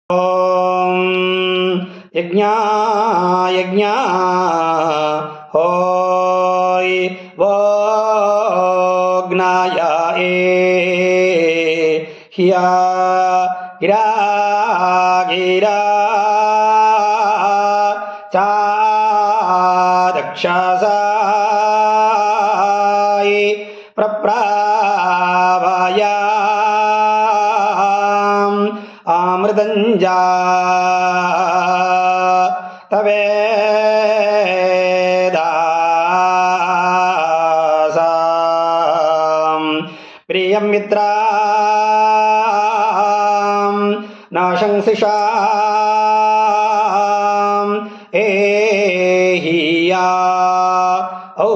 ॐ यज्ञा होय वोग्नाय हिया गिरा गिरा चादक्षसाय प्रप्रावया अमृतंजा तवेदासां प्रियं मित्रां नाशंसिषां एहिया ओ